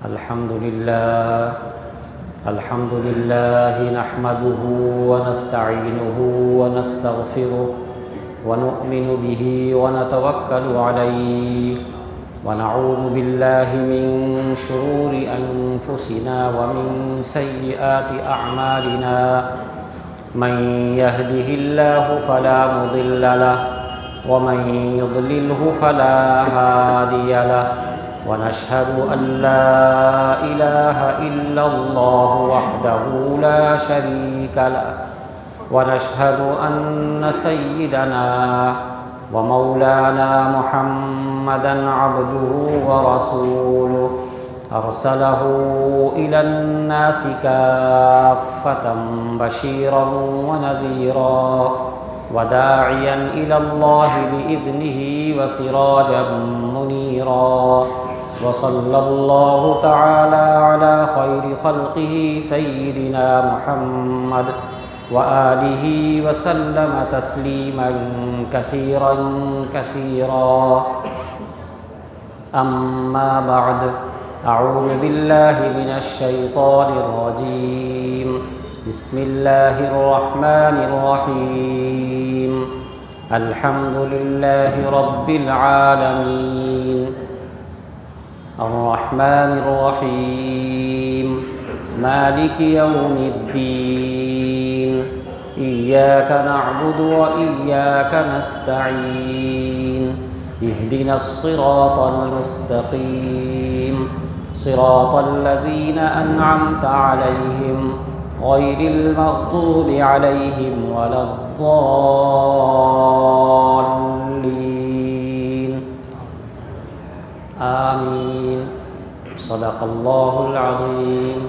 الحمد لله نحمده ونستعينه ونستغفره ونؤمن به ونتوكل عليه ونعوذ بالله من شرور أنفسنا ومن سيئات أعمالنا من يهده الله فلا مضل له ومن يضلله فلا هادي له ونشهد أن لا إله إلا الله وحده لا شريك له ونشهد أن سيدنا ومولانا محمدًا عبده ورسوله أرسله إلى الناس كافة بشيرا ونذيرا وداعيا إلى الله بإذنه وسراجا منيرا وصلى الله تعالى على خير خلقه سيدنا محمد وآله وسلم تسليما كثيرا كثيرا أما بعد أعوذ بالله من الشيطان الرجيم بسم الله الرحمن الرحيم الحمد لله رب العالمين الرحمن الرحيم مالك يوم الدين إياك نعبد وإياك نستعين اهدنا الصراط المستقيم صراط الذين أنعمت عليهم غير المغضوب عليهم ولا الضالين آمين صدق الله العظيم.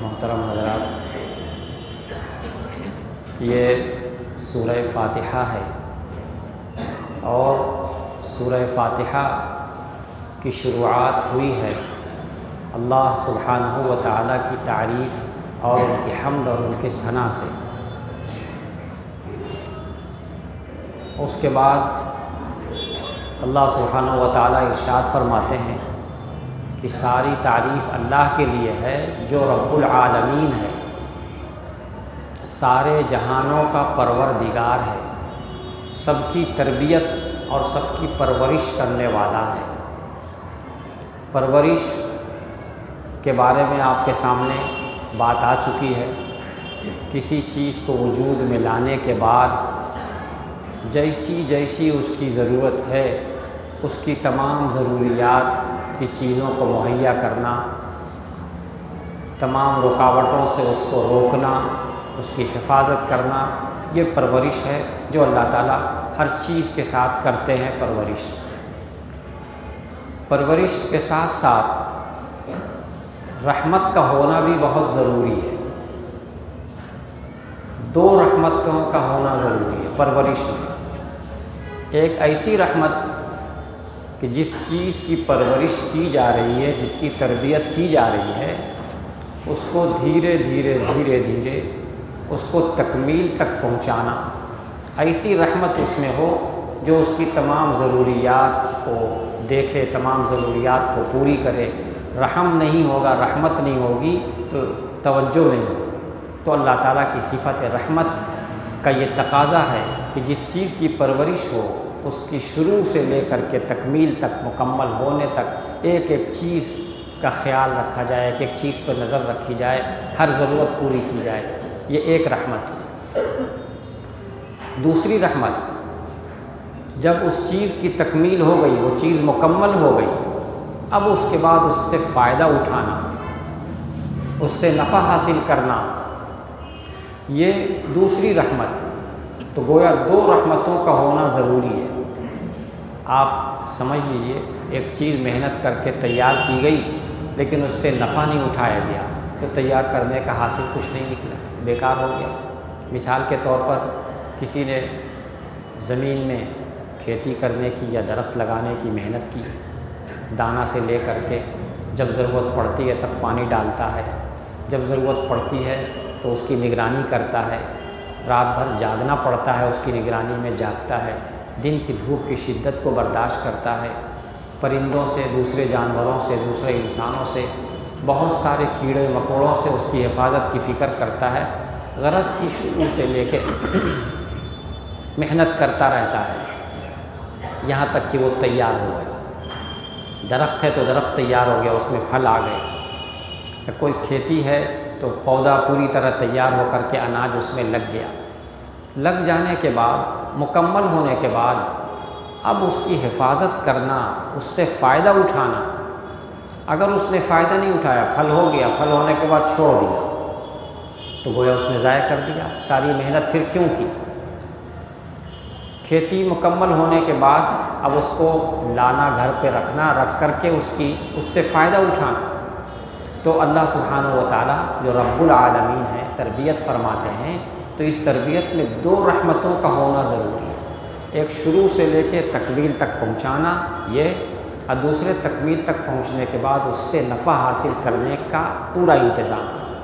محترم حضرات، یہ سورہ فاتحہ ہے اور سورہ فاتحہ کی شروعات ہوئی ہے اللہ سبحانہ و تعالیٰ کی تعریف اور ان کی حمد اور ان کے ثنا سے. اس کے بعد اللہ سبحانہ و تعالیٰ ارشاد فرماتے ہیں کہ ساری تعریف اللہ کے لیے ہے جو رب العالمین ہے، سارے جہانوں کا پروردگار ہے، سب کی تربیت اور سب کی پرورش کرنے والا ہے. پرورش کے بارے میں آپ کے سامنے بات آ چکی ہے. کسی چیز کو وجود میں لانے کے بعد جیسی اس کی ضرورت ہے اس کی تمام ضروریات کی چیزوں کو مہیا کرنا، تمام رکاوٹوں سے اس کو روکنا، اس کی حفاظت کرنا، یہ پرورش ہے جو اللہ تعالیٰ ہر چیز کے ساتھ کرتے ہیں. پرورش کے ساتھ ساتھ رحمت کا ہونا بھی بہت ضروری ہے. دو رحمتوں کا ہونا ضروری ہے پرورش میں. ایک ایسی رحمت کہ جس چیز کی پرورش کی جا رہی ہے، جس کی تربیت کی جا رہی ہے، اس کو دھیرے دھیرے اس کو تکمیل تک پہنچانا. ایسی رحمت اس میں ہو جو اس کی تمام ضروریات کو دیکھے، تمام ضروریات کو پوری کرے. رحم نہیں ہوگا، رحمت نہیں ہوگی تو توجہ نہیں ہوگی. تو اللہ تعالیٰ کی صفت رحمت کا یہ تقاضا ہے کہ جس چیز کی پرورش ہو اس کی شروع سے لے کر کے تکمیل تک، مکمل ہونے تک ایک چیز کا خیال رکھا جائے، ایک چیز پر نظر رکھی جائے، ہر ضرورت پوری کی جائے. یہ ایک رحمت ہے. دوسری رحمت، جب اس چیز کی تکمیل ہو گئی، وہ چیز مکمل ہو گئی، اب اس کے بعد اس سے فائدہ اٹھانا، اس سے نفع حاصل کرنا، یہ دوسری رحمت. تو گویا دو رحمتوں کا ہونا ضروری ہے. آپ سمجھ لیجئے ایک چیز محنت کر کے تیار کی گئی لیکن اس سے نفع نہیں اٹھایا گیا تو تیار کرنے کا حاصل کچھ نہیں نکلا، بیکار ہو گیا. مثال کے طور پر کسی نے زمین میں کھیتی کرنے کی یا درخت لگانے کی محنت کی، دانہ سے لے کر کے جب ضرورت پڑتی ہے تب پانی ڈالتا ہے، جب ضرورت پڑتی ہے تو اس کی نگرانی کرتا ہے، رات بھر جاگنا پڑتا ہے، اس کی نگرانی میں جاگتا ہے، دن کی دھوپ کی شدت کو برداشت کرتا ہے، پرندوں سے، دوسرے جانوروں سے، دوسرے انسانوں سے، بہت سارے کیڑے مکوڑوں سے اس کی حفاظت کی فکر کرتا ہے، غرض کی شروع سے لے کے محنت کرتا رہتا ہے یہاں تک کہ وہ تیار ہو گئے۔ درخت ہے تو درخت تیار ہو گیا، اس میں پھل آ گئے۔ کوئی کھیتی ہے تو پودا پوری طرح تیار ہو کر کے اناج اس میں لگ گیا۔ لگ جانے کے بعد، مکمل ہونے کے بعد، اب اس کی حفاظت کرنا، اس سے فائدہ اٹھانا۔ اگر اس نے فائدہ نہیں اٹھایا، پھل ہو گیا، پھل ہونے کے بعد چھوڑ دیا، تو گویا اس نے ضائع کر دیا ساری محنت، پھر کیوں کی؟ کھیتی مکمل ہونے کے بعد اب اس کو لانا، گھر پہ رکھنا، رکھ کر کے اس سے فائدہ اٹھانا۔ تو اللہ سبحانہ و تعالیٰ جو رب العالمین ہے، تربیت فرماتے ہیں، تو اس تربیت میں دو رحمتوں کا ہونا ضروری ہے۔ ایک شروع سے لے کے تکمیل تک پہنچانا، یہ، اور دوسرے تکمیل تک پہنچنے کے بعد اس سے نفع حاصل کرنے کا پورا انتظام کرنا۔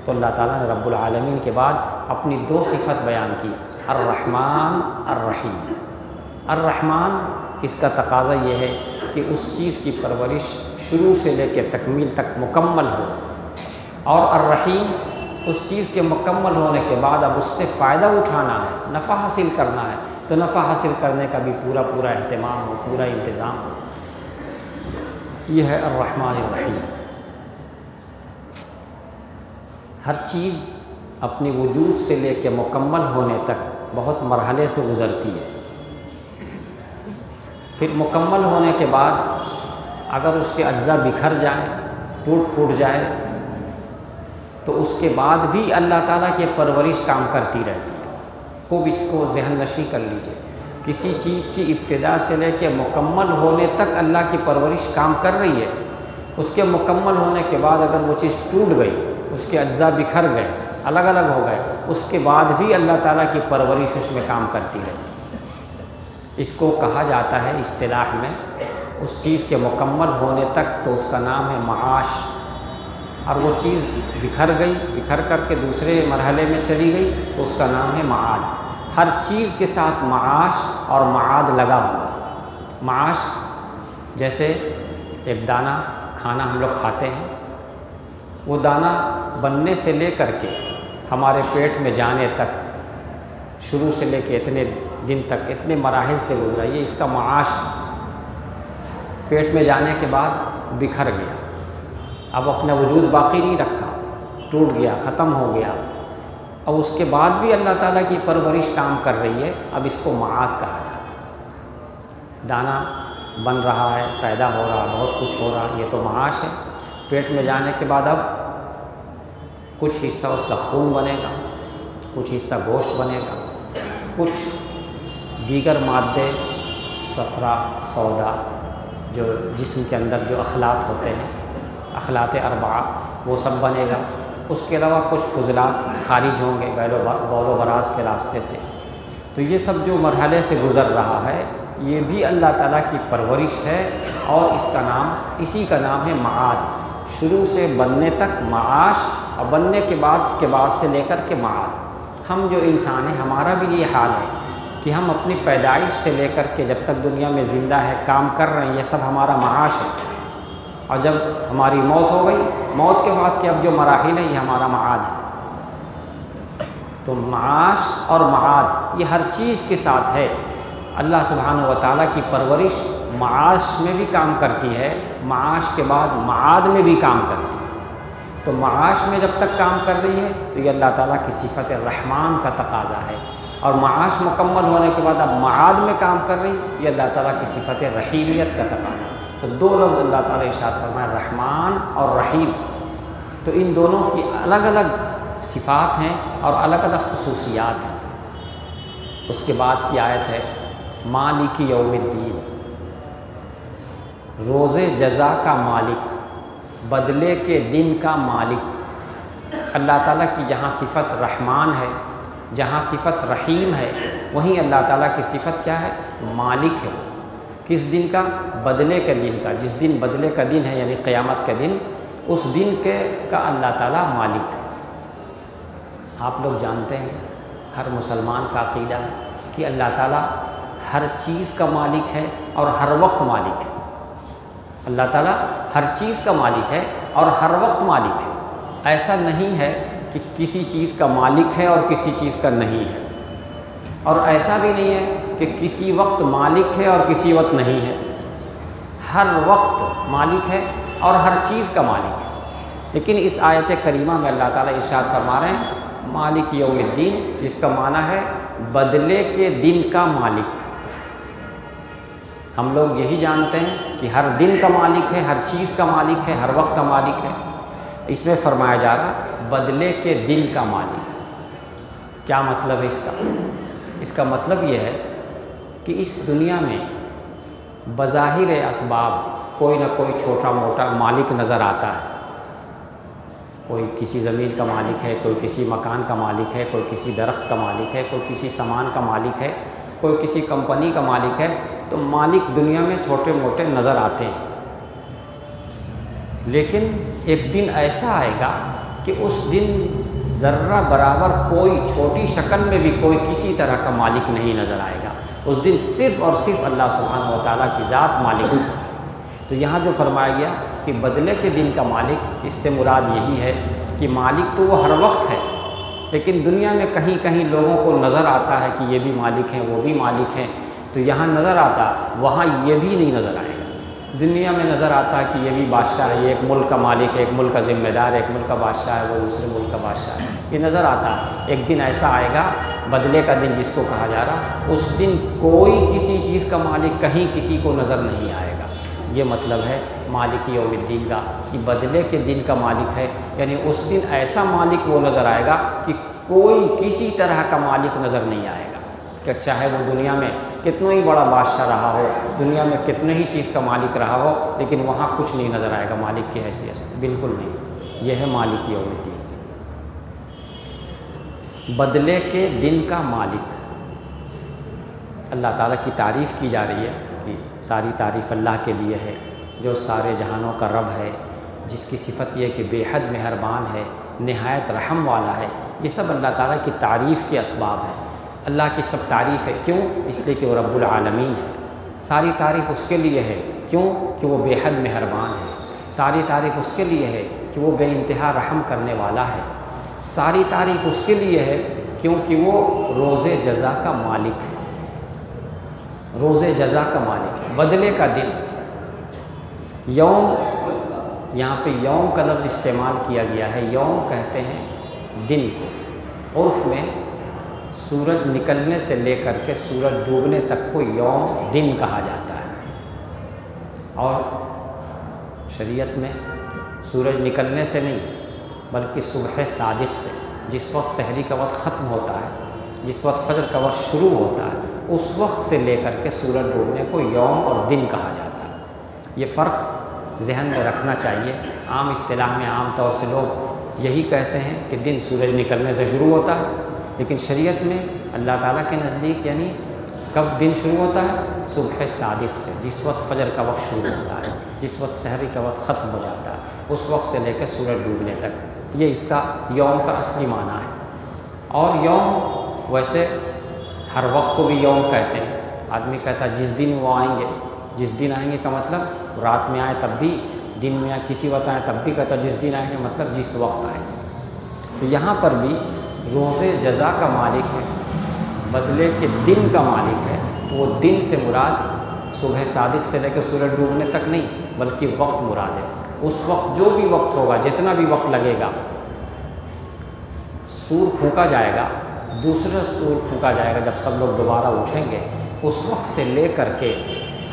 تو اللہ تعالیٰ نے رب العالمین کے بعد اپنی دو صفت بیان کی، الرحمن الرحیم۔ الرحمن، اس کا تقاضا یہ ہے کہ اس چیز کی پرورش شروع سے لے کے تکمیل تک مکمل ہو، اور الرحیم، اس چیز کے مکمل ہونے کے بعد اب اس سے فائدہ اٹھانا ہے، نفع حاصل کرنا ہے، تو نفع حاصل کرنے کا بھی پورا اہتمام ہو، پورا انتظام ہو۔ یہ ہے الرحمن الرحیم۔ ہر چیز اپنی وجود سے لے کے مکمل ہونے تک بہت مرحلے سے گزرتی ہے۔ پھر مکمل ہونے کے بعد اگر اس کے اجزاء بکھر جائیں، ٹوٹ پھوٹ جائے، تو اس کے بعد بھی اللہ تعالیٰ کی پرورش کام کرتی رہتی ہے۔ خوب اس کو ذہن نشی کر لیجئے، کسی چیز کی ابتدا سے لے کے مکمل ہونے تک اللہ کی پرورش کام کر رہی ہے۔ اس کے مکمل ہونے کے بعد اگر وہ چیز ٹوٹ گئی، اس کے اجزاء بکھر گئے، الگ الگ ہو گئے، اس کے بعد بھی اللہ تعالیٰ کی پرورش اس میں کام کرتی رہتی ہے۔ اس کو کہا جاتا ہے اصطلاح میں، اس چیز کے مکمل ہونے تک تو اس کا نام ہے معاش، اور وہ چیز بکھر گئی، بکھر کر کے دوسرے مرحلے میں چلی گئی، تو اس کا نام ہے معاد۔ ہر چیز کے ساتھ معاش اور معاد لگا ہوا۔ معاش جیسے ایک دانہ کھانا ہم لوگ کھاتے ہیں، وہ دانہ بننے سے لے کر کے ہمارے پیٹ میں جانے تک، شروع سے لے کے اتنے دن تک، اتنے مراحل سے گزرا، یہ اس کا معاش ہے۔ پیٹ میں جانے کے بعد بکھر گیا، اب اپنا وجود باقی نہیں رکھا، ٹوٹ گیا، ختم ہو گیا، اب اس کے بعد بھی اللہ تعالیٰ کی پرورش کام کر رہی ہے، اب اس کو معاد کہا جاتا ہے۔ دانہ بن رہا ہے، پیدا ہو رہا، بہت کچھ ہو رہا، یہ تو معاش ہے۔ پیٹ میں جانے کے بعد اب کچھ حصہ اس کا خون بنے گا، کچھ حصہ گوشت بنے گا، کچھ دیگر مادے، صفرا، سودا، جو جسم کے اندر جو اخلاط ہوتے ہیں، اخلاط اربعہ، وہ سب بنے گا۔ اس کے علاوہ کچھ فضلات خارج ہوں گے بول و براز کے راستے سے۔ تو یہ سب جو مرحلے سے گزر رہا ہے، یہ بھی اللہ تعالیٰ کی پرورش ہے، اور اسی کا نام ہے معاد۔ شروع سے بننے تک معاش، اور بننے کے بعد سے لے کر کے معاد۔ ہم جو انسان ہیں، ہمارا بھی یہ حال ہے کہ ہم اپنی پیدائش سے لے کر کے جب تک دنیا میں زندہ ہے، کام کر رہے ہیں، یہ سب ہمارا معاش ہے، اور جب ہماری موت ہو گئی، موت کے بعد کے اب جو مراحل ہیں، یہ ہمارا معاد ہے۔ تو معاش اور معاد یہ ہر چیز کے ساتھ ہے۔ اللہ سبحانہ و تعالیٰ کی پرورش معاش میں بھی کام کرتی ہے، معاش کے بعد معاد میں بھی کام کرتی ہے۔ تو معاش میں جب تک کام کر رہی ہے تو یہ اللہ تعالیٰ کی صفت رحمان کا تقاضا ہے، اور معاش مکمل ہونے کے بعد اب معاد میں کام کر رہی، یہ اللہ تعالیٰ کی صفت رحیمیت کا تقاضا ہے۔ تو دو لفظ اللہ تعالیٰ ارشاد فرمایا، رحمان اور رحیم۔ تو ان دونوں کی الگ الگ صفات ہیں اور الگ الگ خصوصیات ہیں۔ اس کے بعد کی آیت ہے مالک یوم الدین، روز جزا کا مالک، بدلے کے دن کا مالک۔ اللہ تعالیٰ کی جہاں صفت رحمان ہے، جہاں صفت رحیم ہے، وہیں اللہ تعالیٰ کی صفت کیا ہے؟ مالک ہے۔ کس دن کا؟ بدلے کے دن کا۔ جس دن بدلے کا دن ہے، یعنی قیامت کے دن، اس دن کا اللہ تعالیٰ مالک ہے۔ آپ لوگ جانتے ہیں، ہر مسلمان کا عقیدہ ہے کہ اللہ تعالیٰ ہر چیز کا مالک ہے اور ہر وقت مالک ہے۔ اللہ تعالیٰ ہر چیز کا مالک ہے اور ہر وقت مالک ہے۔ ایسا نہیں ہے کہ کسی چیز کا مالک ہے اور کسی چیز کا نہیں ہے، اور ایسا بھی نہیں ہے کہ کسی وقت مالک ہے اور کسی وقت نہیں ہے۔ ہر وقت مالک ہے اور ہر چیز کا مالک ہے۔ لیکن اس آیت کریمہ میں اللہ تعالیٰ ارشاد فرما رہے ہیں مالک یوم الدین، جس کا معنی ہے بدلے کے دن کا مالک۔ ہم لوگ یہی جانتے ہیں کہ ہر دن کا مالک ہے، ہر چیز کا مالک ہے، ہر وقت کا مالک ہے۔ اس میں فرمایا جا رہا بدلے کے دن کا مالک۔ کیا مطلب ہے اس کا؟ اس کا مطلب یہ ہے کہ اس دنیا میں بظاہر اسباب کوئی نہ کوئی چھوٹا موٹا مالک نظر آتا ہے۔ کوئی کسی زمین کا مالک ہے، کوئی کسی مکان کا مالک ہے، کوئی کسی درخت کا مالک ہے، کوئی کسی سامان کا مالک ہے، کوئی کسی کمپنی کا مالک ہے۔ تو مالک دنیا میں چھوٹے موٹے نظر آتے ہیں، لیکن ایک دن ایسا آئے گا کہ اس دن ذرہ برابر کوئی چھوٹی شکل میں بھی کوئی کسی طرح کا مالک نہیں نظر آئے گا۔ اس دن صرف اور صرف اللہ سبحانہ و تعالیٰ کی ذات مالک ہے۔ تو یہاں جو فرمایا گیا کہ بدلے کے دن کا مالک، اس سے مراد یہی ہے کہ مالک تو وہ ہر وقت ہے، لیکن دنیا میں کہیں کہیں لوگوں کو نظر آتا ہے کہ یہ بھی مالک ہیں، وہ بھی مالک ہیں، تو یہاں نظر آتا، وہاں یہ بھی نہیں نظر آئے گا۔ دنیا میں نظر آتا ہے کہ یہ بھی بادشاہ ہے، یہ ایک ملک کا مالک ہے، ایک ملک کا ذمہ دار ہے، ایک ملک کا بادشاہ ہے، وہ دوسرے ملک کا بادشاہ ہے، یہ نظر آتا ہے۔ ایک دن ایسا آئے گا بدلے کا دن جس کو کہا جا رہا، اس دن کوئی کسی چیز کا مالک کہیں کسی کو نظر نہیں آئے گا۔ یہ مطلب ہے مالک یوم الدین کا، کہ بدلے کے دن کا مالک ہے، یعنی اس دن ایسا مالک وہ نظر آئے گا کہ کوئی کسی طرح کا مالک نظر نہیں آئے گا، کہ چاہے وہ دنیا میں کتنا ہی بڑا بادشاہ رہا ہو، دنیا میں کتنے ہی چیز کا مالک رہا ہو، لیکن وہاں کچھ نہیں نظر آئے گا مالک کی حیثیت سے، بالکل نہیں۔ یہ ہے مالک یوم الدین، بدلے کے دن کا مالک۔ اللہ تعالیٰ کی تعریف کی جا رہی ہے کہ ساری تعریف اللہ کے لیے ہے، جو سارے جہانوں کا رب ہے، جس کی صفت یہ کہ بے حد مہربان ہے، نہایت رحم والا ہے۔ یہ سب اللہ تعالیٰ کی تعریف کے اسباب ہیں۔ اللہ کی سب تعریف ہے، کیوں؟ اس لیے کہ وہ رب العالمین ہے۔ ساری تعریف اس کے لیے ہے، کیوں؟ کہ وہ بے حد مہربان ہے۔ ساری تعریف اس کے لیے ہے کہ وہ بے انتہا رحم کرنے والا ہے۔ ساری تعریف اس کے لیے ہے کیونکہ وہ روز جزا کا مالک ہے، روز جزا کا مالک ہے، بدلے کا دن۔ یوم، یہاں پہ یوم کا لفظ استعمال کیا گیا ہے۔ یوم کہتے ہیں دن کو، عرف میں سورج نکلنے سے لے کر کے سورج ڈوبنے تک کو یوم دن کہا جاتا ہے، اور شریعت میں سورج نکلنے سے نہیں بلکہ صبح صادق سے، جس وقت سحری کا وقت ختم ہوتا ہے، جس وقت فجر کا وقت شروع ہوتا ہے، اس وقت سے لے کر کے سورج ڈوبنے کو یوم اور دن کہا جاتا ہے۔ یہ فرق ذہن میں رکھنا چاہیے۔ عام اصطلاح میں عام طور سے لوگ یہی کہتے ہیں کہ دن سورج نکلنے سے شروع ہوتا ہے، لیکن شریعت میں اللہ تعالیٰ کے نزدیک یعنی کب دن شروع ہوتا ہے؟ صبح صادق سے، جس وقت فجر کا وقت شروع ہوتا ہے، جس وقت سحری کا وقت ختم ہو جاتا ہے، اس وقت سے لے کے سورج ڈوبنے تک۔ یہ اس کا یوم کا اصلی معنی ہے۔ اور یوم ویسے ہر وقت کو بھی یوم کہتے ہیں۔ آدمی کہتا ہے جس دن وہ آئیں گے، جس دن آئیں گے کا مطلب رات میں آئے تب بھی، دن میں آئے کسی وقت آئے تب بھی کہتا جس دن آئیں گے، مطلب جس وقت آئیں گے۔ تو یہاں پر بھی روز جزا کا مالک ہے، بدلے کے دن کا مالک ہے۔ تو وہ دن سے مراد صبح صادق سے لے کے سورج ڈوبنے تک نہیں بلکہ وقت مراد ہے۔ اس وقت جو بھی وقت ہوگا، جتنا بھی وقت لگے گا، سور پھونکا جائے گا، دوسرا سور پھونکا جائے گا جب سب لوگ دوبارہ اٹھیں گے، اس وقت سے لے کر کے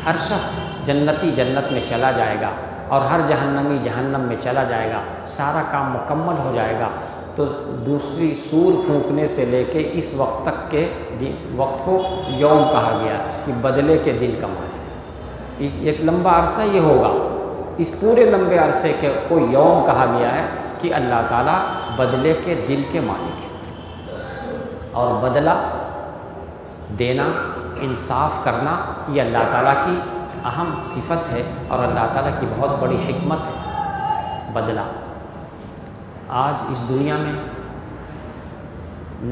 ہر شخص جنتی جنت میں چلا جائے گا اور ہر جہنمی جہنم میں چلا جائے گا، سارا کام مکمل ہو جائے گا۔ تو دوسری سور پھونکنے سے لے کے اس وقت تک کے وقت کو یوم کہا گیا کہ بدلے کے دن کا معنی۔ اس ایک لمبا عرصہ یہ ہوگا، اس پورے لمبے عرصے کے کو یوم کہا گیا ہے کہ اللہ تعالیٰ بدلے کے دن کے مالک ہے۔ اور بدلہ دینا، انصاف کرنا، یہ اللہ تعالیٰ کی اہم صفت ہے اور اللہ تعالیٰ کی بہت بڑی حکمت ہے۔ بدلہ آج اس دنیا میں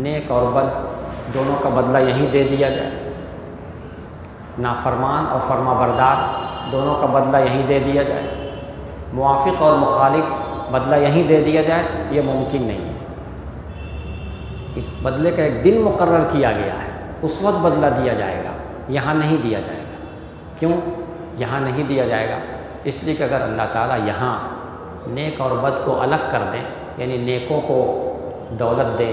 نیک اور بد دونوں کا بدلہ یہیں دے دیا جائے، نافرمان اور فرما بردار دونوں کا بدلہ یہیں دے دیا جائے، موافق اور مخالف بدلہ یہیں دے دیا جائے، یہ ممکن نہیں ہے۔ اس بدلے کا ایک دن مقرر کیا گیا ہے، اس وقت بدلہ دیا جائے گا، یہاں نہیں دیا جائے گا۔ کیوں یہاں نہیں دیا جائے گا؟ اس لیے کہ اگر اللہ تعالیٰ یہاں نیک اور بد کو الگ کر دیں، یعنی نیکوں کو دولت دیں،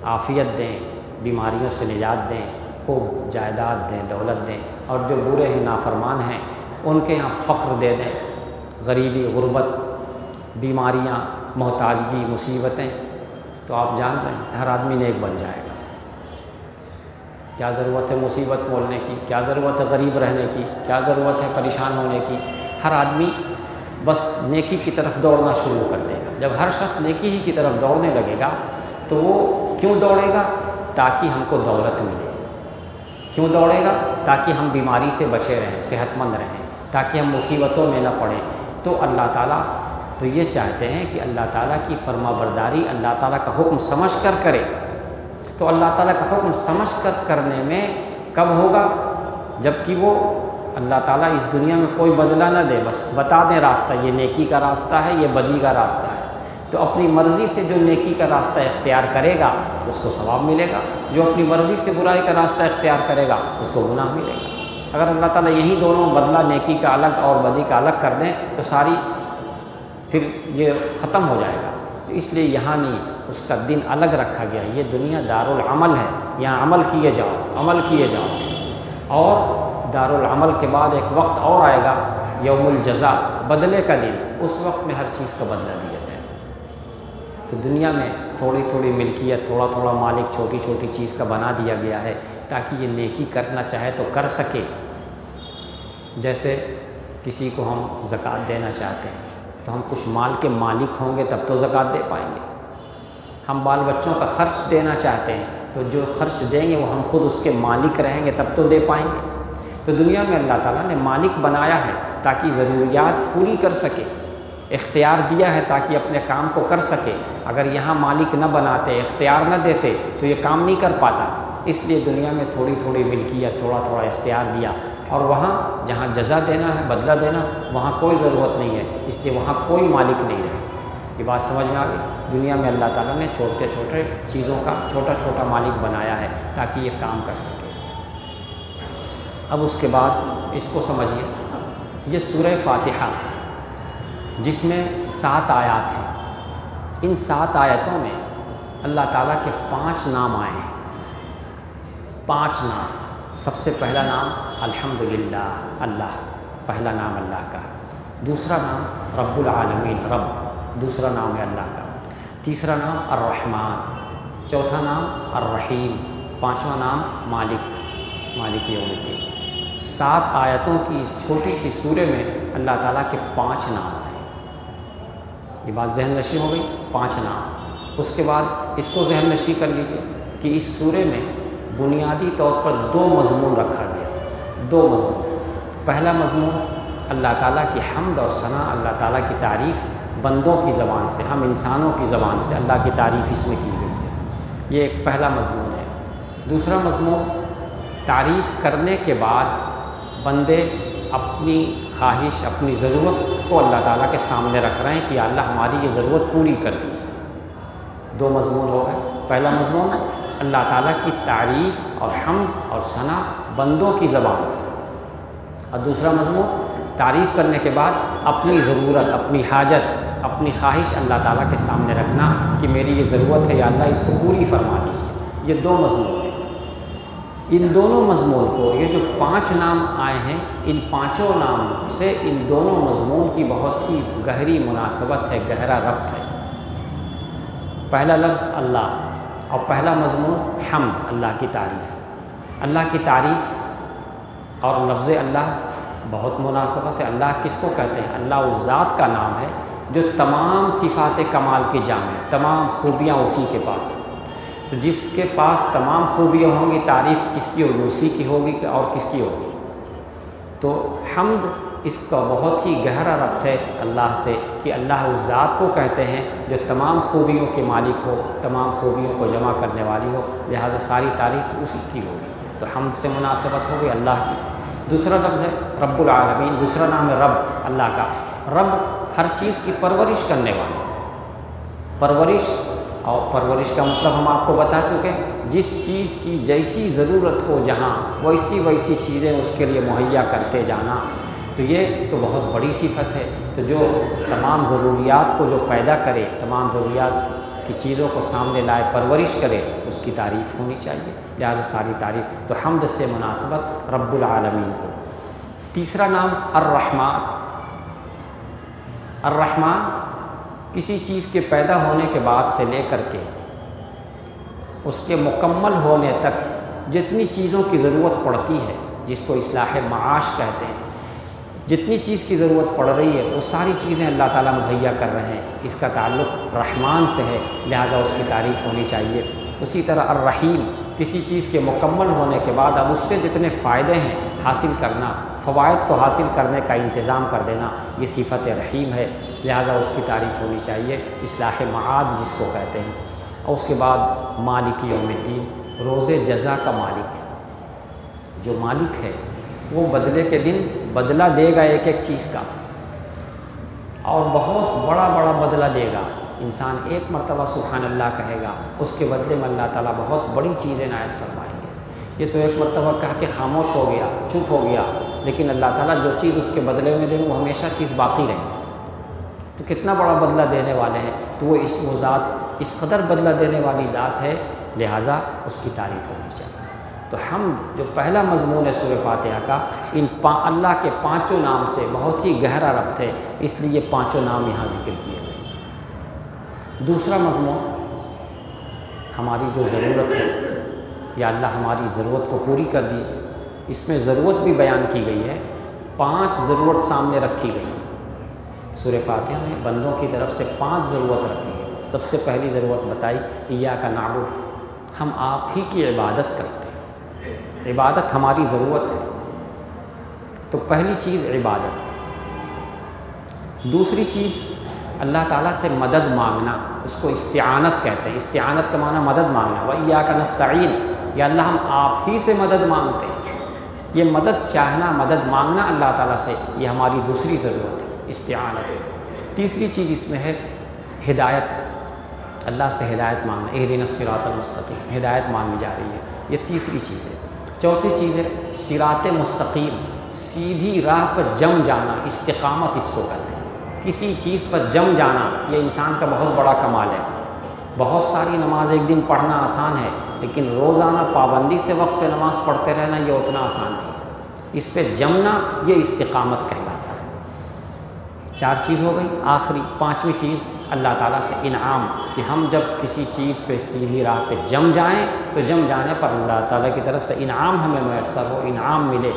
عافیت دیں، بیماریوں سے نجات دیں، خوب جائیداد دیں، دولت دیں، اور جو برے ہیں نافرمان ہیں ان کے یہاں فقر دے دیں، غریبی، غربت، بیماریاں، محتاجگی، مصیبتیں، تو آپ جان رہے ہیں ہر آدمی نیک بن جائے گا۔ کیا ضرورت ہے مصیبت مولنے کی، کیا ضرورت ہے غریب رہنے کی، کیا ضرورت ہے پریشان ہونے کی؟ ہر آدمی بس نیکی کی طرف دوڑنا شروع کر دے گا۔ جب ہر شخص نیکی ہی کی طرف دوڑنے لگے گا تو وہ کیوں دوڑے گا؟ تاکہ ہم کو دولت ملے۔ کیوں دوڑے گا؟ تاکہ ہم بیماری سے بچے رہیں، صحت مند رہیں، تاکہ ہم مصیبتوں میں نہ پڑیں۔ تو اللہ تعالیٰ تو یہ چاہتے ہیں کہ اللہ تعالیٰ کی فرما برداری اللہ تعالیٰ کا حکم سمجھ کر کرے۔ تو اللہ تعالیٰ کا حکم سمجھ کر کرنے میں کب ہوگا؟ جب کہ وہ اللہ تعالیٰ اس دنیا میں کوئی بدلہ نہ دے، بس بتا دیں راستہ، یہ نیکی کا راستہ ہے، یہ بدی کا راستہ ہے۔ تو اپنی مرضی سے جو نیکی کا راستہ اختیار کرے گا اس کو ثواب ملے گا، جو اپنی مرضی سے برائی کا راستہ اختیار کرے گا اس کو گناہ ملے گا۔ اگر اللہ تعالیٰ یہی دونوں بدلہ نیکی کا الگ اور بدی کا الگ کر دیں تو ساری پھر یہ ختم ہو جائے گا۔ تو اس لیے یہاں نہیں، اس کا دن الگ رکھا گیا۔ یہ دنیا دارالعمل ہے، یہاں عمل کیے جاؤ، عمل کیے جاؤ۔ اور دارالعمل کے بعد ایک وقت اور آئے گا، یوم الجزا، بدلے کا دن، اس وقت میں ہر چیز کا بدلہ دیا جائے۔ تو دنیا میں تھوڑی تھوڑی ملکیت، تھوڑا تھوڑا مالک چھوٹی چھوٹی چیز کا بنا دیا گیا ہے تاکہ یہ نیکی کرنا چاہے تو کر سکے۔ جیسے کسی کو ہم زکوٰۃ دینا چاہتے ہیں تو ہم کچھ مال کے مالک ہوں گے تب تو زکوٰۃ دے پائیں گے۔ ہم بال بچوں کا خرچ دینا چاہتے ہیں تو جو خرچ دیں گے وہ ہم خود اس کے مالک رہیں گے تب تو دے پائیں گے۔ تو دنیا میں اللہ تعالیٰ نے مالک بنایا ہے تاکہ ضروریات پوری کر سکے، اختیار دیا ہے تاکہ اپنے کام کو کر سکے۔ اگر یہاں مالک نہ بناتے، اختیار نہ دیتے تو یہ کام نہیں کر پاتا۔ اس لیے دنیا میں تھوڑی تھوڑی ملکیت، تھوڑا تھوڑا اختیار دیا، اور وہاں جہاں جزا دینا ہے، بدلہ دینا، وہاں کوئی ضرورت نہیں ہے، اس لیے وہاں کوئی مالک نہیں رہے۔ یہ بات سمجھ میں آ گئی؟ دنیا میں اللہ تعالیٰ نے چھوٹے چھوٹے چیزوں کا چھوٹا چھوٹا مالک بنایا ہے تاکہ یہ کام کر سکے۔ اب اس کے بعد اس کو سمجھیے، یہ سورہ فاتحہ جس میں 7 آیات ہیں، ان 7 آیتوں میں اللہ تعالیٰ کے 5 نام آئے ہیں۔ 5 نام۔ سب سے پہلا نام الحمدللہ، اللہ، پہلا نام اللہ کا۔ دوسرا نام رب العالمین، رب دوسرا نام ہے اللہ کا۔ تیسرا نام الرحمن، چوتھا نام الرحیم، پانچواں نام مالک، مالک یوم الدین۔ 7 آیتوں کی اس چھوٹی سی سورہ میں اللہ تعالیٰ کے 5 نام آئے۔ یہ بات ذہن نشی ہو گئی، 5 نام۔ اس کے بعد اس کو ذہن نشی کر لیجئے کہ اس سورہ میں بنیادی طور پر 2 مضمون رکھا گیا، 2 مضمون۔ پہلا مضمون اللہ تعالیٰ کی حمد اور ثنا، اللہ تعالیٰ کی تعریف بندوں کی زبان سے، ہم انسانوں کی زبان سے اللہ کی تعریف اس میں کی گئی ہے، یہ ایک پہلا مضمون ہے۔ دوسرا مضمون تعریف کرنے کے بعد بندے اپنی خواہش، اپنی ضرورت کو اللہ تعالیٰ کے سامنے رکھ رہے ہیں کہ اللہ ہماری یہ ضرورت پوری کر دیجیے۔ 2 مضمون ہو گئے۔ پہلا مضمون اللہ تعالیٰ کی تعریف اور حمد اور ثنا بندوں کی زبان سے، اور دوسرا مضمون تعریف کرنے کے بعد اپنی ضرورت، اپنی حاجت، اپنی خواہش اللہ تعالیٰ کے سامنے رکھنا کہ میری یہ ضرورت ہے یا اللہ اس کو پوری فرما دیجیے۔ یہ 2 مضمون ہیں۔ ان دونوں مضمون کو، یہ جو 5 نام آئے ہیں، ان 5 نام سے ان دونوں مضمون کی بہت ہی گہری مناسبت ہے، گہرا ربط ہے۔ پہلا لفظ اللہ اور پہلا مضمون حمد، اللہ کی تعریف۔ اللہ کی تعریف اور لفظ اللہ بہت مناسبت ہے۔ اللہ کس کو کہتے ہیں؟ اللہ اس ذات کا نام ہے جو تمام صفات کمال کے جامع ہے، تمام خوبیاں اسی کے پاس ہیں۔ تو جس کے پاس تمام خوبیاں ہوں گی، تعریف کس کی ہوگی؟ اسی کی ہوگی اور کس کی ہوگی؟ تو حمد اس کا بہت ہی گہرا ربط ہے اللہ سے کہ اللہ اس ذات کو کہتے ہیں جو تمام خوبیوں کے مالک ہو، تمام خوبیوں کو جمع کرنے والی ہو، لہٰذا ساری تعریف اسی کی ہوگی۔ تو حمد سے مناسبت ہوگی اللہ کی۔ دوسرا لفظ ہے رب العالمین، دوسرا نام ہے رب اللہ کا۔ رب ہر چیز کی پرورش کرنے والا، پرورش، اور پرورش کا مطلب ہم آپ کو بتا چکے ہیں، جس چیز کی جیسی ضرورت ہو جہاں ویسی چیزیں اس کے لیے مہیا کرتے جانا، تو یہ تو بہت بڑی صفت ہے۔ تو جو تمام ضروریات کو جو پیدا کرے، تمام ضروریات کی چیزوں کو سامنے لائے، پرورش کرے، اس کی تعریف ہونی چاہیے، لہٰذا ساری تعریف تو حمد سے مناسبت رب العالمین کو۔ تیسرا نام الرحمن۔ الرحمن کسی چیز کے پیدا ہونے کے بعد سے لے کر کے اس کے مکمل ہونے تک جتنی چیزوں کی ضرورت پڑتی ہے، جس کو اصلاح معاش کہتے ہیں، جتنی چیز کی ضرورت پڑ رہی ہے وہ ساری چیزیں اللہ تعالیٰ مہیا کر رہے ہیں، اس کا تعلق رحمان سے ہے، لہٰذا اس کی تعریف ہونی چاہیے۔ اسی طرح الرحیم کسی چیز کے مکمل ہونے کے بعد اب اس سے جتنے فائدے ہیں حاصل کرنا، فوائد کو حاصل کرنے کا انتظام کر دینا، یہ صفت رحیم ہے، لہٰذا اس کی تعریف ہونی چاہیے، اصلاح معاد جس کو کہتے ہیں۔ اور اس کے بعد مالک یوم الدین، روز جزا کا مالک، جو مالک ہے وہ بدلے کے دن بدلہ دے گا ایک ایک چیز کا، اور بہت بڑا بڑا بدلہ دے گا۔ انسان ایک مرتبہ سبحان اللہ کہے گا، اس کے بدلے میں اللہ تعالیٰ بہت بڑی چیزیں عنایت فرمائیں گے۔ یہ تو ایک مرتبہ کہا کہ خاموش ہو گیا، چپ ہو گیا، لیکن اللہ تعالیٰ جو چیز اس کے بدلے میں دیں گے وہ ہمیشہ چیز باقی رہے، تو کتنا بڑا بدلہ دینے والے ہیں۔ تو وہ ذات اس قدر بدلہ دینے والی ذات ہے، لہٰذا اس کی تعریف ہونی چاہیے۔ تو حمد جو پہلا مضمون ہے سورہ فاتحہ کا، ان اللہ کے پانچوں نام سے بہت ہی گہرا ربط ہے، اس لیے یہ پانچوں نام یہاں ذکر کیے گئے۔ دوسرا مضمون ہماری جو ضرورت ہے، یا اللہ ہماری ضرورت کو پوری کر دیجیے، اس میں ضرورت بھی بیان کی گئی ہے، 5 ضرورت سامنے رکھی گئی۔ سورہ فاتحہ میں بندوں کی طرف سے 5 ضرورت رکھی گئی۔ سب سے پہلی ضرورت بتائی ایاک نعبد، ہم آپ ہی کی عبادت کرتے ہیں، عبادت ہماری ضرورت ہے، تو پہلی چیز عبادت۔ دوسری چیز اللہ تعالیٰ سے مدد مانگنا، اس کو استعانت کہتے ہیں، استعانت کا معنی مدد مانگنا، وَإِيَّاكَ نَسْتَعِينُ، یا اللہ ہم آپ ہی سے مدد مانگتے ہیں۔ یہ مدد چاہنا، مدد مانگنا اللہ تعالیٰ سے، یہ ہماری دوسری ضرورت ہے، استعانت۔ تیسری چیز اس میں ہے ہدایت، اللہ سے ہدایت مانگنا، اہدنا الصراط المستقیم، ہدایت مانگی جا رہی ہے، یہ تیسری چیز ہے۔ چوتھی چیز ہے صراط مستقیم، سیدھی راہ پر جم جانا، استقامت اس کو کہتے ہیں، کسی چیز پر جم جانا، یہ انسان کا بہت بڑا کمال ہے۔ بہت ساری نماز ایک دن پڑھنا آسان ہے، لیکن روزانہ پابندی سے وقت پہ نماز پڑھتے رہنا یہ اتنا آسان نہیں، اس پہ جمنا یہ استقامت کہلاتا ہے۔ 4 چیز ہو گئی، آخری 5ویں چیز اللہ تعالیٰ سے انعام، کہ ہم جب کسی چیز پہ سیدھی راہ پہ جم جائیں تو جم جانے پر اللہ تعالیٰ کی طرف سے انعام ہمیں میسر ہو، انعام ملے۔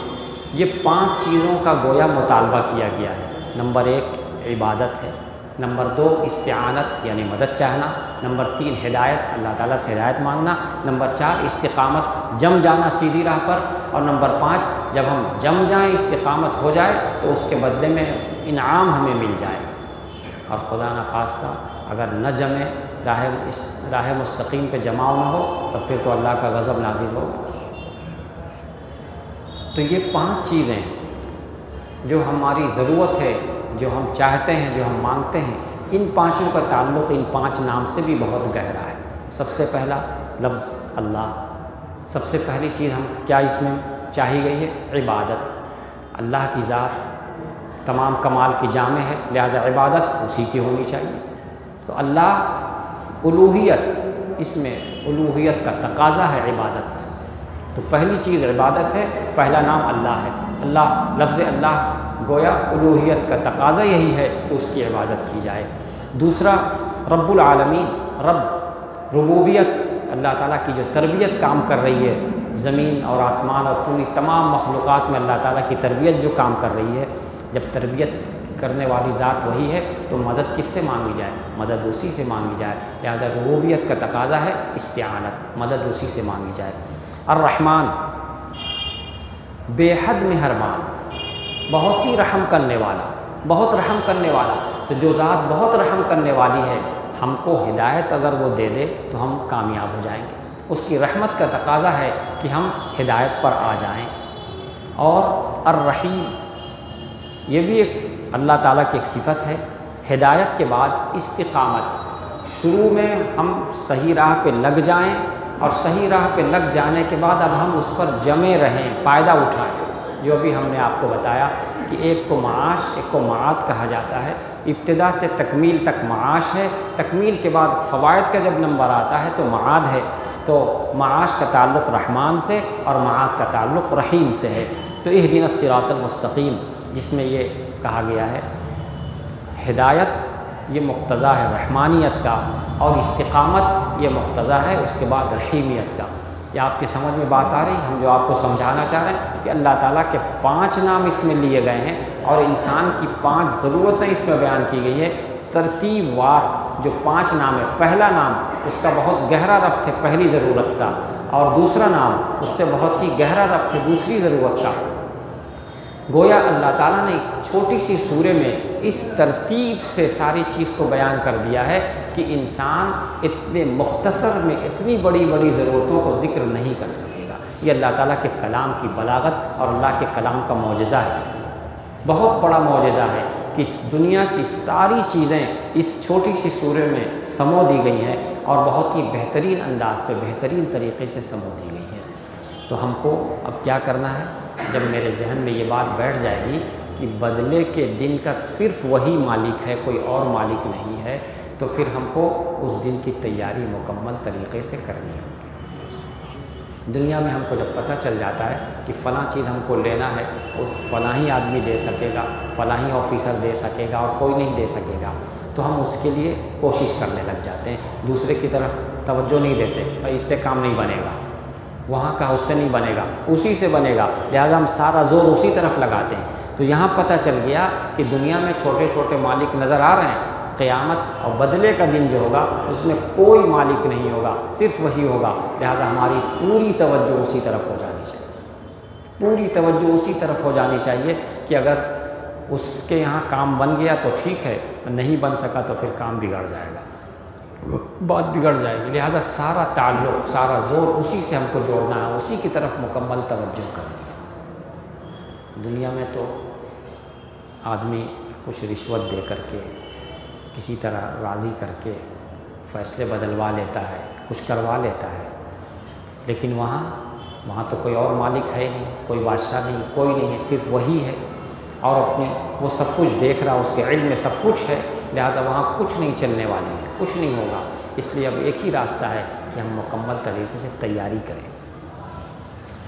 یہ 5 چیزوں کا گویا مطالبہ کیا گیا ہے۔ نمبر 1 عبادت ہے، نمبر 2 استعانت یعنی مدد چاہنا، نمبر 3 ہدایت، اللہ تعالیٰ سے ہدایت مانگنا، نمبر 4 استقامت، جم جانا سیدھی راہ پر، اور نمبر 5 جب ہم جم جائیں، استقامت ہو جائے تو اس کے بدلے میں انعام ہمیں مل جائے، اور خدا نخواستہ اگر نہ جمے، راہ مستقیم پہ جماؤ نہ ہو، تو پھر تو اللہ کا غضب نازل ہو۔ تو یہ 5 چیزیں جو ہماری ضرورت ہے، جو ہم چاہتے ہیں، جو ہم مانگتے ہیں، ان 5 کا تعلق ان 5 نام سے بھی بہت گہرا ہے۔ سب سے پہلا لفظ اللہ، سب سے پہلی چیز ہم کیا اس میں چاہی گئی ہے؟ عبادت۔ اللہ کی ذات تمام کمال کی جامع ہے، لہذا عبادت اسی کی ہونی چاہیے۔ تو اللہ الوہیت، اس میں الوہیت کا تقاضا ہے عبادت، تو پہلی چیز عبادت ہے، پہلا نام اللہ ہے۔ اللہ، لفظ اللہ گویا الوہیت کا تقاضا یہی ہے کہ اس کی عبادت کی جائے۔ دوسرا رب العالمین، رب ربوبیت، اللہ تعالیٰ کی جو تربیت کام کر رہی ہے، زمین اور آسمان اور پوری تمام مخلوقات میں اللہ تعالیٰ کی تربیت جو کام کر رہی ہے، جب تربیت کرنے والی ذات وہی ہے تو مدد کس سے مانگی جائے؟ مدد اسی سے مانگی جائے، لہذا ربوبیت کا تقاضا ہے استعانت، مدد اسی سے مانگی جائے۔ الرحمن، بے حد مہربان، بہت ہی رحم کرنے والا، بہت رحم کرنے والا۔ تو جو ذات بہت رحم کرنے والی ہے، ہم کو ہدایت اگر وہ دے دے تو ہم کامیاب ہو جائیں گے، اس کی رحمت کا تقاضا ہے کہ ہم ہدایت پر آ جائیں۔ اور الرحیم یہ بھی ایک اللہ تعالیٰ کی ایک صفت ہے۔ ہدایت کے بعد استقامت، شروع میں ہم صحیح راہ پہ لگ جائیں اور صحیح راہ پہ لگ جانے کے بعد اب ہم اس پر جمے رہیں، فائدہ اٹھائیں، جو بھی ہم نے آپ کو بتایا کہ ایک کو معاش، ایک کو معاد کہا جاتا ہے۔ ابتدا سے تکمیل تک معاش ہے، تکمیل کے بعد فوائد کا جب نمبر آتا ہے تو معاد ہے۔ تو معاش کا تعلق رحمان سے اور معاد کا تعلق رحیم سے ہے۔ تو اہدنا الصراط المستقیم جس میں یہ کہا گیا ہے ہدایت یہ مقتضیٰ ہے رحمانیت کا، اور استقامت یہ مقتضیٰ ہے اس کے بعد رحیمیت کا۔ یہ آپ کی سمجھ میں بات آ رہی ہے؟ ہم جو آپ کو سمجھانا چاہ رہے ہیں کہ اللہ تعالیٰ کے 5 نام اس میں لیے گئے ہیں اور انسان کی 5 ضرورتیں اس میں بیان کی گئی ہے ترتیب وار۔ جو 5 نام ہے، پہلا نام اس کا بہت گہرا ربط ہے پہلی ضرورت کا، اور دوسرا نام اس سے بہت ہی گہرا ربط ہے دوسری ضرورت کا۔ گویا اللہ تعالیٰ نے ایک چھوٹی سی سورے میں اس ترتیب سے ساری چیز کو بیان کر دیا ہے کہ انسان اتنے مختصر میں اتنی بڑی بڑی ضرورتوں کو ذکر نہیں کر سکے گا۔ یہ اللہ تعالیٰ کے کلام کی بلاغت اور اللہ کے کلام کا معجزہ ہے، بہت بڑا معجزہ ہے کہ اس دنیا کی ساری چیزیں اس چھوٹی سی سورے میں سمو دی گئی ہیں اور بہت ہی بہترین انداز پہ بہترین طریقے سے سمو دی گئی ہیں۔ تو ہم کو اب کیا کرنا ہے؟ جب میرے ذہن میں یہ بات بیٹھ جائے گی کہ بدلے کے دن کا صرف وہی مالک ہے، کوئی اور مالک نہیں ہے، تو پھر ہم کو اس دن کی تیاری مکمل طریقے سے کرنی ہوگی۔ دنیا میں ہم کو جب پتہ چل جاتا ہے کہ فلاں چیز ہم کو لینا ہے، وہ فلاں ہی آدمی دے سکے گا، فلاں ہی آفیسر دے سکے گا اور کوئی نہیں دے سکے گا، تو ہم اس کے لیے کوشش کرنے لگ جاتے ہیں، دوسرے کی طرف توجہ نہیں دیتے، بھائی اس سے کام نہیں بنے گا، وہاں کا اس سے نہیں بنے گا، اسی سے بنے گا، لہذا ہم سارا زور اسی طرف لگاتے ہیں۔ تو یہاں پتہ چل گیا کہ دنیا میں چھوٹے چھوٹے مالک نظر آ رہے ہیں، قیامت اور بدلے کا دن جو ہوگا اس میں کوئی مالک نہیں ہوگا، صرف وہی ہوگا، لہذا ہماری پوری توجہ اسی طرف ہو جانی چاہیے، پوری توجہ اسی طرف ہو جانی چاہیے کہ اگر اس کے یہاں کام بن گیا تو ٹھیک ہے، نہیں بن سکا تو پھر کام بگڑ جائے گا، بات بگڑ جائے گی، لہٰذا سارا تعلق سارا زور اسی سے ہم کو جوڑنا ہے، اسی کی طرف مکمل توجہ کرنی ہے۔ دنیا میں تو آدمی کچھ رشوت دے کر کے کسی طرح راضی کر کے فیصلے بدلوا لیتا ہے، کچھ کروا لیتا ہے، لیکن وہاں تو کوئی اور مالک ہے نہیں، کوئی بادشاہ نہیں، کوئی نہیں ہے، صرف وہی ہے، اور اپنی وہ سب کچھ دیکھ رہا، اس کے علم میں سب کچھ ہے، لہذا وہاں کچھ نہیں چلنے والی ہے، کچھ نہیں ہوگا۔ اس لیے اب ایک ہی راستہ ہے کہ ہم مکمل طریقے سے تیاری کریں،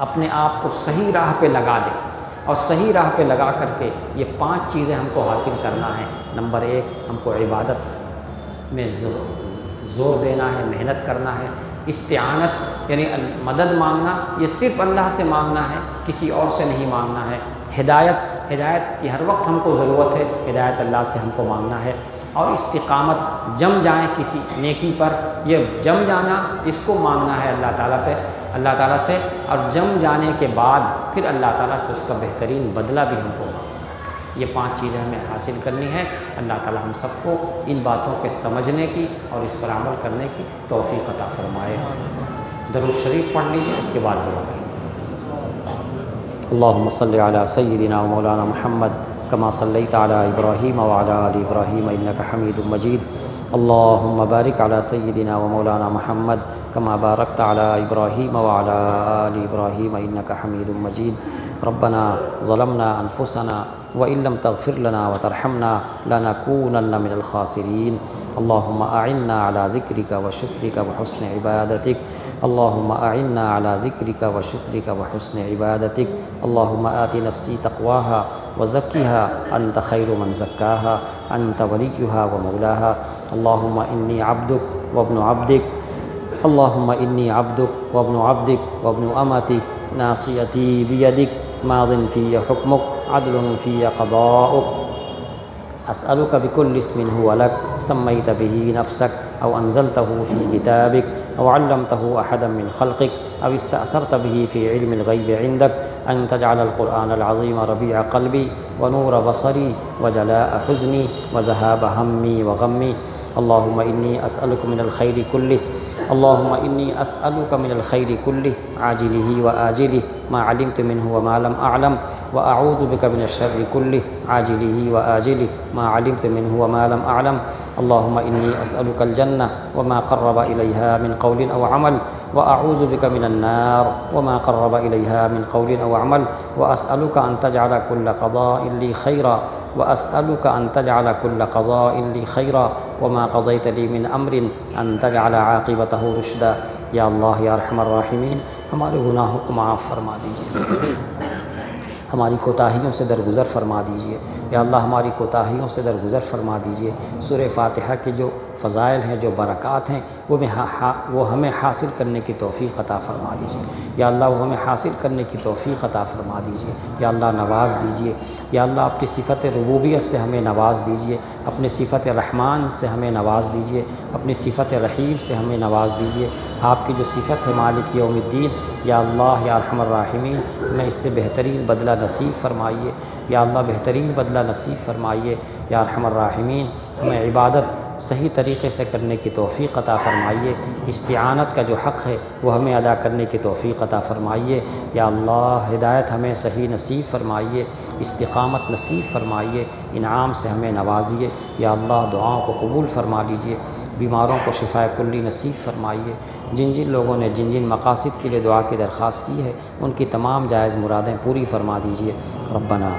اپنے آپ کو صحیح راہ پہ لگا دیں، اور صحیح راہ پہ لگا کر کے یہ 5 چیزیں ہم کو حاصل کرنا ہے۔ نمبر 1 ہم کو عبادت میں زور دینا ہے، محنت کرنا ہے۔ استعانت یعنی مدد مانگنا، یہ صرف اللہ سے مانگنا ہے، کسی اور سے نہیں مانگنا ہے۔ ہدایت کی ہر وقت ہم کو ضرورت ہے، ہدایت اللہ سے ہم کو مانگنا ہے۔ اور استقامت، جم جائیں کسی نیکی پر، یہ جم جانا اس کو مانگنا ہے اللہ تعالیٰ سے، اور جم جانے کے بعد پھر اللہ تعالیٰ سے اس کا بہترین بدلہ بھی ہم کو مانگنا ہے۔ یہ 5 چیزیں ہمیں حاصل کرنی ہے۔ اللہ تعالیٰ ہم سب کو ان باتوں کے سمجھنے کی اور اس پر عمل کرنے کی توفیق عطا فرمائے۔ درود شریف پڑھ لیجیے، اس کے بعد دعا کیجیے۔ اللہم صلی علی سیدنا و مولانا محمد کما صلیت علی ابراہیم وعلی آل ابراہیم انک حمید مجید۔ اللہم بارک علی سیدنا و مولانا محمد کما بارکت علی ابراہیم وعلی آل ابراہیم انک حمید مجید۔ ربنا ظلمنا انفسنا وإن لم تغفر لنا وترحمنا لنكونن من الخاسرين۔ اللهم أعنا على ذكرك وشكرك وحسن عبادتك، اللهم أعنا على ذكرك وشكرك وحسن عبادتك، اللهم آت نفسي تقواها وزكها أنت خير من زكاها، أنت وليها ومولاها۔ اللهم إني عبدك وابن عبدك، اللهم إني عبدك وابن عبدك وابن أمتك، ناصيتي بيدك، ماض في حكمك، عدل في قضاؤك، أسألك بكل اسم هو لك سميت به نفسك أو أنزلته في كتابك أو علمته أحدا من خلقك أو استأثرت به في علم الغيب عندك أن تجعل القرآن العظيم ربيع قلبي ونور بصري وجلاء حزني وذهاب همي وغمي۔ اللہم انی اسألک من الخیر کلہ اللہم انی اسألک من الخیر کلہ عاجلہ وآجلہ ما علمت منہ وما لم اعلم واعوذ بک من الشر کلہ عاجلہ وآجلہ ما علمت منہ وما لم اعلم اللہم انی اسألک الجنہ وما قرب الیہا من قول او عمل واعوذ بک من النار وما قرب الیہا من قول او عمل واسألک ان تجعل كل قضاء لی خیرا واسألک ان تجعل كل قضاء لی خیرا وما قضیت لی من امر ان تجعل عاقبتہ رشدا۔ یا اللہ یا ارحم الراحمین ہمارے گناہوں کو معاف فرما دیجیے، ہماری کوتاہیوں سے درگزر فرما دیجیے، یا اللہ ہماری کوتاہیوں سے درگزر فرما دیجیے۔ سورہ فاتحہ کے جو فضائل ہیں، جو برکات ہیں، وہ ہمیں حاصل کرنے کی توفیق عطا فرما دیجیے، یا اللہ وہ ہمیں حاصل کرنے کی توفیق عطا فرما دیجیے، یا اللہ نواز دیجیے، یا اللہ اپنی صفت ربوبیت سے ہمیں نواز دیجیے، اپنی صفت رحمان سے ہمیں نواز دیجیے، اپنی صفت رحیم سے ہمیں نواز دیجیے۔ آپ کی جو صفت ہے مالک یوم الدین، یا اللہ یا ارحم الراحمین ہمیں اس سے بہترین بدلہ نصیب فرمائیے، یا اللہ بہترین بدلہ نصیب فرمائیے، یا ارحم الراحمین ہمیں عبادت صحیح طریقے سے کرنے کی توفیق عطا فرمائیے، استعانت کا جو حق ہے وہ ہمیں ادا کرنے کی توفیق عطا فرمائیے، یا اللہ ہدایت ہمیں صحیح نصیب فرمائیے، استقامت نصیب فرمائیے، انعام سے ہمیں نوازیے، یا اللہ دعاؤں کو قبول فرما لیجیے، بیماروں کو شفاء کلی نصیب فرمائیے، جن جن لوگوں نے جن جن مقاصد کے لیے دعا کی درخواست کی ہے ان کی تمام جائز مرادیں پوری فرما دیجیے۔ ربنا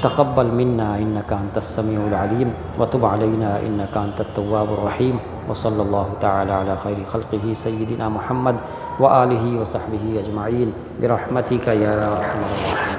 تقبل منا انک انت السمیع العلیم وتب علینا انک انت التواب الرحیم وصلی اللہ تعالی علی خیر خلقہ سیدنا محمد وآلہ وصحبہ اجمعین برحمتک یا ارحم الراحمین۔